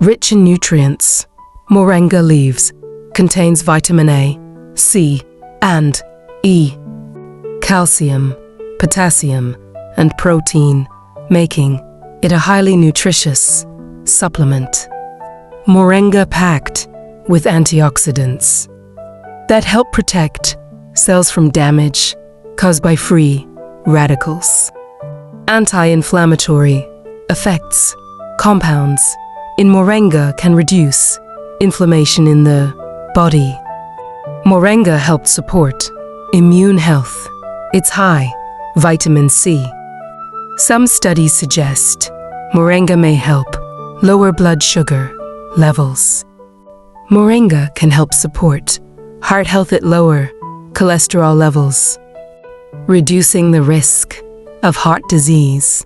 Rich in nutrients, moringa leaves contains vitamin A, C, and E, calcium, potassium, and protein, making it a highly nutritious supplement. Moringa packed with antioxidants that help protect cells from damage caused by free radicals. Anti-inflammatory effects. Compounds in moringa can reduce inflammation in the body. Moringa helps support immune health. Its high vitamin C. Some studies suggest moringa may help lower blood sugar levels. Moringa can help support heart health at lower cholesterol levels, reducing the risk of heart disease.